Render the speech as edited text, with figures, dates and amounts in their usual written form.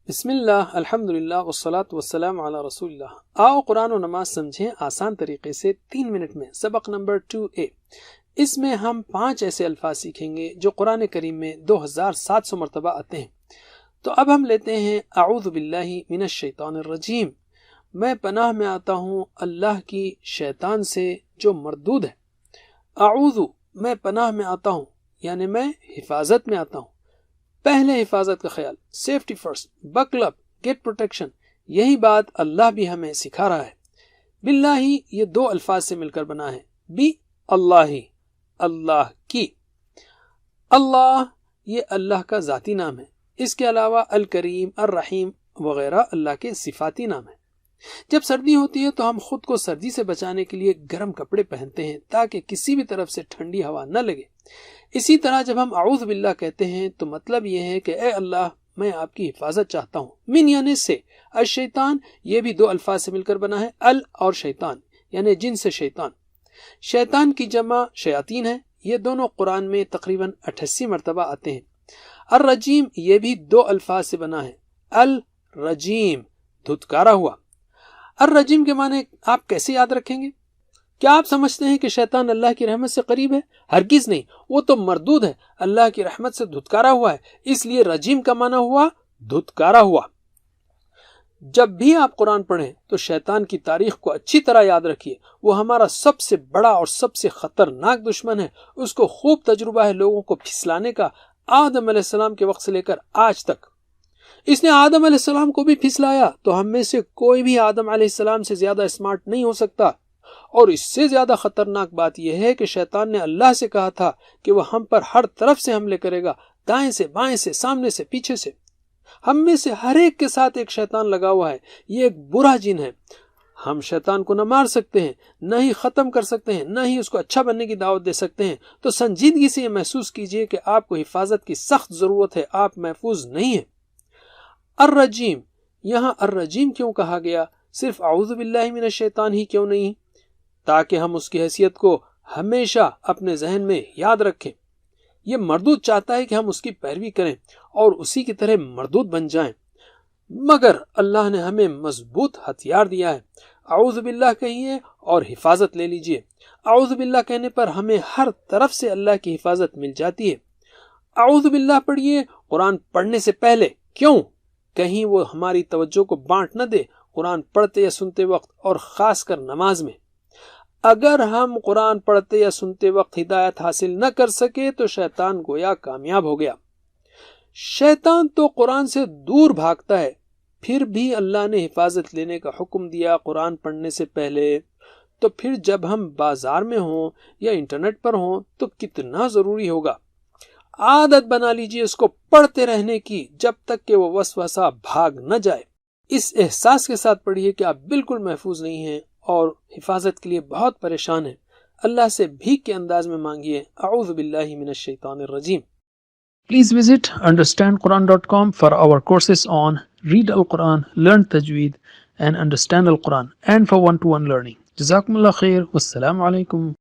بسم اللہ الحمدللہ والصلاة والسلام علی رسول اللہ۔ آؤ قرآن و نماز سمجھیں آسان طریقے سے 3 منٹ میں۔ سبق نمبر 2A، اس میں ہم 5 ایسے الفاظ سیکھیں گے جو قرآن کریم میں 2700 مرتبہ آتے ہیں۔ تو اب ہم لیتے ہیں اعوذ باللہ من الشیطان الرجیم، میں پناہ میں آتا ہوں اللہ کی شیطان سے جو مردود ہے۔ اعوذ، میں پناہ میں آتا ہوں، یعنی میں حفاظت میں آتا ہوں۔ پہلے حفاظت کا خیال، سیفٹی فرسٹ، بکل اپ، گیٹ پروٹیکشن، یہی بات اللہ بھی ہمیں سکھا رہا ہے۔ باللہ، یہ 2 الفاظ سے مل کر بنا ہے، بی اللہ، اللہ کی۔ اللہ یہ اللہ کا ذاتی نام ہے، اس کے علاوہ الکریم، الرحیم وغیرہ اللہ کے صفاتی نام ہیں۔ جب سردی ہوتی ہے تو ہم خود کو سردی سے بچانے کے لیے گرم کپڑے پہنتے ہیں تاکہ کسی بھی طرف سے ٹھنڈی ہوا نہ لگے۔ اسی طرح جب ہم اعوذ باللہ کہتے ہیں تو مطلب یہ ہے کہ اے اللہ، میں آپ کی حفاظت چاہتا ہوں۔ من یعنی سے، الشیطان یہ بھی 2 الفاظ سے مل کر بنا ہے، ال اور شیطان یعنی جن سے شیطان۔ شیطان کی جمع شیاطین ہے، یہ دونوں قرآن میں تقریباً 88 مرتبہ آتے ہیں۔ الرجیم یہ بھی 2 الفاظ سے بنا ہے، الرجیم دھتکارا ہوا۔ الرجیم کے معنی آپ کیسے یاد رکھیں گے؟ کیا آپ سمجھتے ہیں کہ شیطان اللہ کی رحمت سے قریب ہے؟ ہرگز نہیں، وہ تو مردود ہے، اللہ کی رحمت سے دھتکارا ہوا ہے، اس لیے رجیم کا معنی ہوا دھتکارا ہوا۔ جب بھی آپ قرآن پڑھیں تو شیطان کی تاریخ کو اچھی طرح یاد رکھیے، وہ ہمارا سب سے بڑا اور سب سے خطرناک دشمن ہے۔ اس کو خوب تجربہ ہے لوگوں کو پھسلانے کا، آدم علیہ السلام کے وقت سے لے کر آج تک۔ اس نے آدم علیہ السلام کو بھی پھسلایا، تو ہم میں سے کوئی بھی آدم علیہ السلام سے زیادہ اسمارٹ نہیں ہو سکتا۔ اور اس سے زیادہ خطرناک بات یہ ہے کہ شیطان نے اللہ سے کہا تھا کہ وہ ہم پر ہر طرف سے حملے کرے گا، دائیں سے، بائیں سے، سامنے سے، پیچھے سے۔ ہم میں سے ہر ایک کے ساتھ ایک شیطان لگا ہوا ہے، یہ ایک برا جن ہے۔ ہم شیطان کو نہ مار سکتے ہیں، نہ ہی ختم کر سکتے ہیں، نہ ہی اس کو اچھا بننے کی دعوت دے سکتے ہیں۔ تو سنجیدگی سے یہ محسوس کیجئے کہ آپ کو حفاظت کی سخت ضرورت ہے، آپ محفوظ نہیں ہیں۔ الرجیم، یہاں الرجیم کیوں کہا گیا؟ صرف اعوذ باللہ من الشیطان ہی کیوں نہیں؟ تاکہ ہم اس کی حیثیت کو ہمیشہ اپنے ذہن میں یاد رکھیں۔ یہ مردود چاہتا ہے کہ ہم اس کی پیروی کریں اور اسی کی طرح مردود بن جائیں، مگر اللہ نے ہمیں مضبوط ہتھیار دیا ہے۔ اعوذ باللہ کہیے اور حفاظت لے لیجئے۔ اعوذ باللہ کہنے پر ہمیں ہر طرف سے اللہ کی حفاظت مل جاتی ہے۔ اعوذ باللہ پڑھیے قرآن پڑھنے سے پہلے، کیوں؟ کہیں وہ ہماری توجہ کو بانٹ نہ دے قرآن پڑھتے یا سنتے وقت، اور خاص کر نماز میں۔ اگر ہم قرآن پڑھتے یا سنتے وقت ہدایت حاصل نہ کر سکے تو شیطان گویا کامیاب ہو گیا۔ شیطان تو قرآن سے دور بھاگتا ہے، پھر بھی اللہ نے حفاظت لینے کا حکم دیا قرآن پڑھنے سے پہلے، تو پھر جب ہم بازار میں ہوں یا انٹرنیٹ پر ہوں تو کتنا ضروری ہوگا۔ عادت بنا لیجئے اس کو پڑھتے رہنے کی جب تک کہ وہ وسوسہ بھاگ نہ جائے۔ اس احساس کے ساتھ پڑھیے کہ آپ بالکل محفوظ نہیں ہیں اور حفاظت کے لیے بہت پریشان ہیں۔ اللہ سے بھیک کے انداز میں مانگیے، اعوذ باللہ من الشیطان الرجیم۔ Please visit understandquran.com for our courses on Read Al-Quran, Learn Tajweed and Understand Al-Quran, and for one-to-one learning. Jazakumullah khair. Wassalamu alaikum.